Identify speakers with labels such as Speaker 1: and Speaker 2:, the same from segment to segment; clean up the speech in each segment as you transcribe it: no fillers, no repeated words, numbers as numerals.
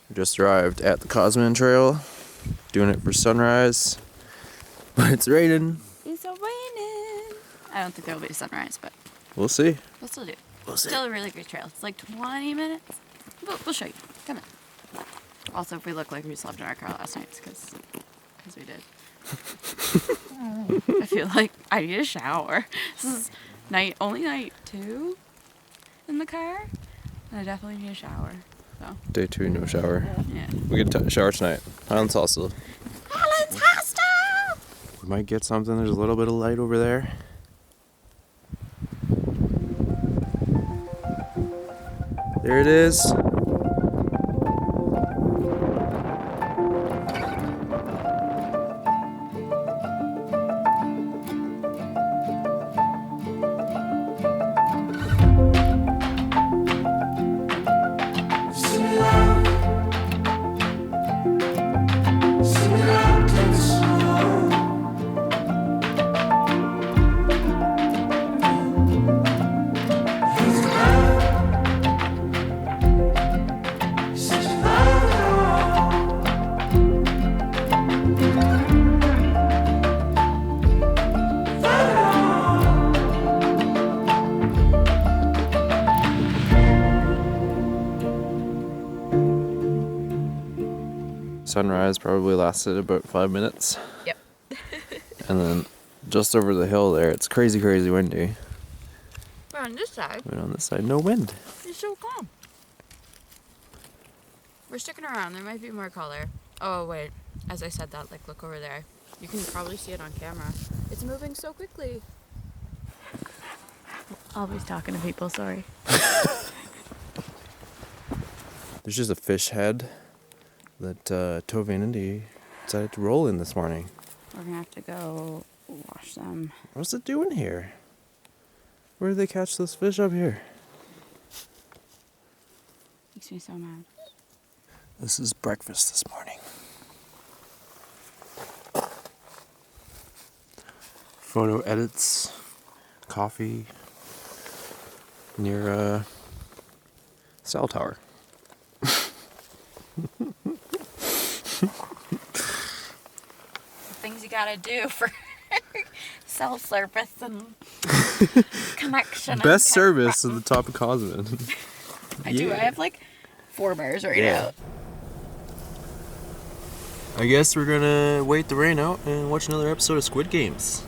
Speaker 1: We just arrived at the Kauzmann Trail, doing it for sunrise, but it's raining.
Speaker 2: It's a raining. I don't think there will be a sunrise, but
Speaker 1: We'll see.
Speaker 2: we'll still do.
Speaker 1: We'll see.
Speaker 2: Still a really great trail. It's like 20 minutes. We'll show you. Come in. Also, if we look like we slept in our car last night, it's because we did. I feel like I need a shower. This is only night 2 in the car, and I definitely need a shower. So.
Speaker 1: Day 2, no shower.
Speaker 2: Yeah.
Speaker 1: We get a shower tonight. Highlands Hostel.
Speaker 2: Highlands Hostel!
Speaker 1: We might get something. There's a little bit of light over there. There it is. Sunrise probably lasted about 5 minutes.
Speaker 2: Yep.
Speaker 1: And then just over the hill there, it's crazy windy.
Speaker 2: But on this side,
Speaker 1: But on this side, no wind.
Speaker 2: it's so calm. We're sticking around. There might be more color. Oh, wait. As I said that, like, look over there. You can probably see it on camera. It's moving so quickly. Always talking to people, sorry.
Speaker 1: There's just a fish head that DaveyandSky decided to roll in this morning.
Speaker 2: We're gonna have to go wash them.
Speaker 1: What's it doing here? Where did they catch this fish up here?
Speaker 2: Makes me so mad.
Speaker 1: This is breakfast this morning. Photo edits, coffee near a cell tower.
Speaker 2: Things you gotta do for cell service and connection.
Speaker 1: Best service at the top of Kauzmann.
Speaker 2: I do. I have like 4 bars right now.
Speaker 1: I guess we're gonna wait the rain out and watch another episode of Squid Games.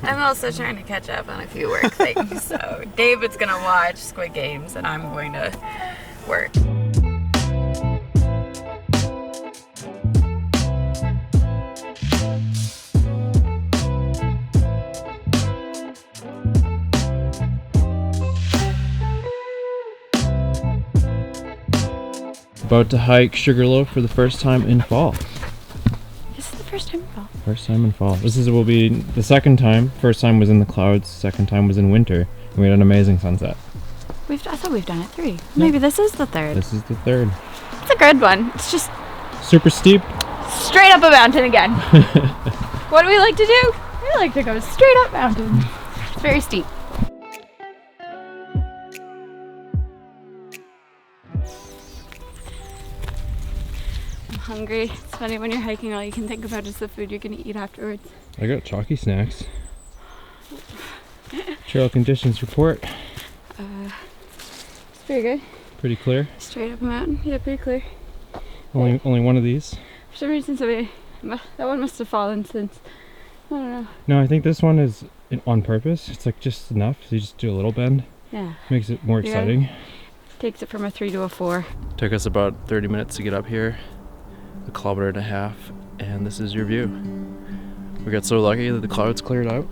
Speaker 2: I'm also trying to catch up on a few work things. So David's gonna watch Squid Games and I'm going to work.
Speaker 3: About to hike Sugarloaf for the first time in fall.
Speaker 2: This is the first time in fall.
Speaker 3: First time in fall. Will be the second time. First time was in the clouds, second time was in winter. And we had an amazing sunset.
Speaker 2: I thought we've done it 3. Maybe this is the 3rd.
Speaker 3: This is the 3rd.
Speaker 2: It's a good one. It's just
Speaker 3: Super steep.
Speaker 2: straight up a mountain again. What do we like to do? We like to go straight up mountains. It's very steep. I'm hungry. It's funny when you're hiking, all you can think about is the food you're gonna eat afterwards.
Speaker 3: I got chalky snacks. Trail conditions report.
Speaker 2: It's pretty good.
Speaker 3: Pretty clear.
Speaker 2: Straight up a mountain. Yeah, pretty clear.
Speaker 3: Only one of these.
Speaker 2: For some reason, that one must have fallen since. I don't know.
Speaker 3: No, I think this one is on purpose. It's like just enough. So you just do a little bend.
Speaker 2: Yeah.
Speaker 3: Makes it more exciting.
Speaker 2: Takes it from a 3 to a 4.
Speaker 1: Took us about 30 minutes to get up here, 1.5 kilometers, and this is your view. We got so lucky that the clouds cleared out.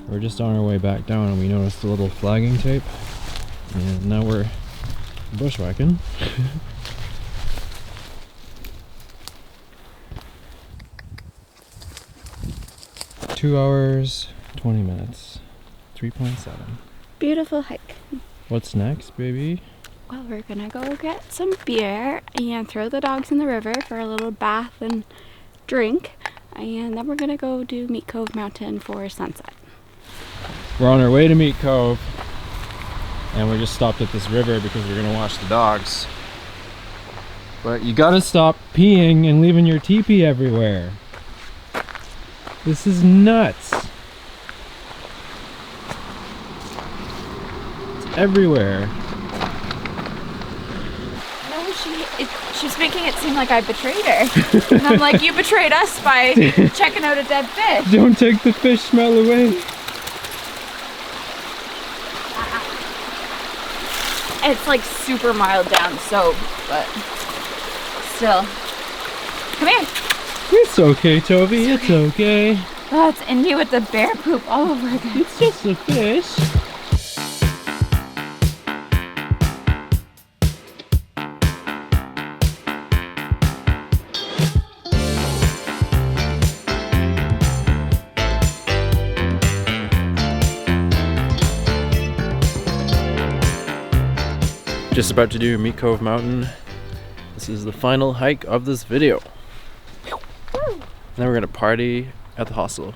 Speaker 3: We're just on our way back down and we noticed a little flagging tape. And now we're bushwhacking. 2 hours, 20 minutes. 3.7.
Speaker 2: Beautiful hike.
Speaker 3: What's next, baby?
Speaker 2: Well, we're gonna go get some beer and throw the dogs in the river for a little bath and drink. And then we're gonna go do meet Cove Mountain for sunset.
Speaker 3: We're on our way to meet Cove. And we just stopped at this river because we're gonna wash the dogs. But you gotta stop peeing and leaving your teepee everywhere. This is nuts. It's everywhere.
Speaker 2: No, she's making it seem like I betrayed her. And I'm like, you betrayed us by checking out a dead fish.
Speaker 3: Don't take the fish smell away.
Speaker 2: It's like super mild down soap, but still. Come here.
Speaker 3: It's okay, Toby. It's okay.
Speaker 2: Oh, it's Indy with the bear poop all over again.
Speaker 3: It's just a fish.
Speaker 1: Just about to do meet Cove Mountain. This is the final hike of this video. Then we're gonna party at the hostel.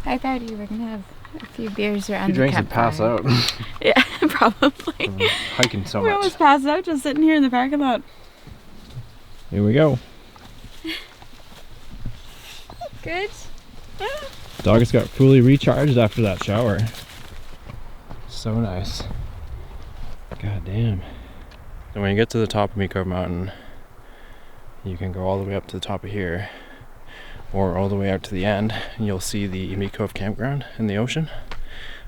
Speaker 2: I thought you were gonna have a few beers around
Speaker 1: He
Speaker 2: the
Speaker 1: drinks and pass
Speaker 2: campfire.
Speaker 1: out.
Speaker 2: Yeah, probably.
Speaker 1: From hiking so
Speaker 2: We
Speaker 1: much.
Speaker 2: almost passed out just sitting here in the parking lot.
Speaker 3: Here we go.
Speaker 2: Good.
Speaker 3: Dog got fully recharged after that shower. So nice. God damn.
Speaker 1: And when you get to the top of Meet Cove Mountain, you can go all the way up to the top of here, or all the way out to the end, and you'll see the Meet Cove campground in the ocean.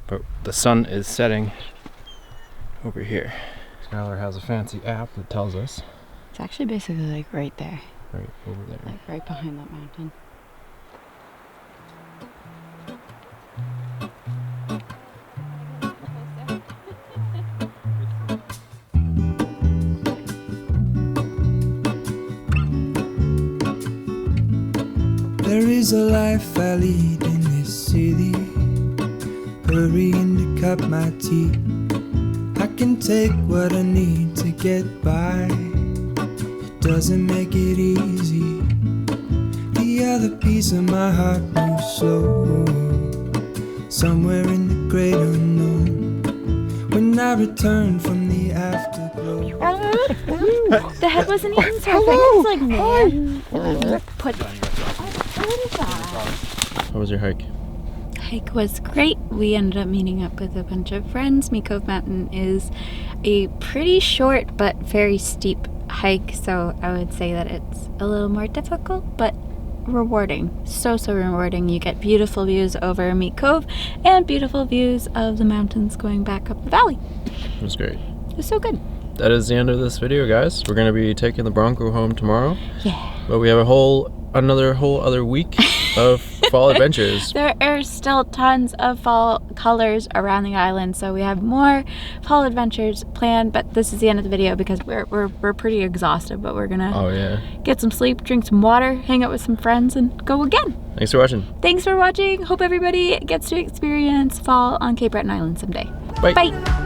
Speaker 1: But the sun is setting over here. Skylar has a fancy app that tells us.
Speaker 2: It's actually basically like right there,
Speaker 1: Right over there.
Speaker 2: like right behind that mountain.
Speaker 4: There is a life I lead in this city, hurrying to cut my teeth. I can take what I need to get by. It doesn't make it easy. The other piece of my heart moves slow, somewhere in the great unknown. When I return from the afterglow.
Speaker 2: The head wasn't even surfing. It's like, man. Put.
Speaker 1: How was your hike?
Speaker 2: Hike was great. We ended up meeting up with a bunch of friends. Meet Cove Mountain is a pretty short but very steep hike, so I would say that it's a little more difficult but rewarding. So rewarding. You get beautiful views over Meet Cove and beautiful views of the mountains going back up the valley.
Speaker 1: It was great.
Speaker 2: It was so good.
Speaker 1: That is the end of this video, guys. We're gonna be taking the Bronco home tomorrow.
Speaker 2: Yeah.
Speaker 1: But we have another whole other week of fall adventures.
Speaker 2: There are still tons of fall colors around the island, so we have more fall adventures planned, but this is the end of the video because we're pretty exhausted, but we're gonna
Speaker 1: Oh yeah.
Speaker 2: get some sleep, drink some water, hang out with some friends, and go again.
Speaker 1: Thanks for watching.
Speaker 2: Thanks for watching. Hope everybody gets to experience fall on Cape Breton Island someday.
Speaker 1: Bye.
Speaker 2: Bye.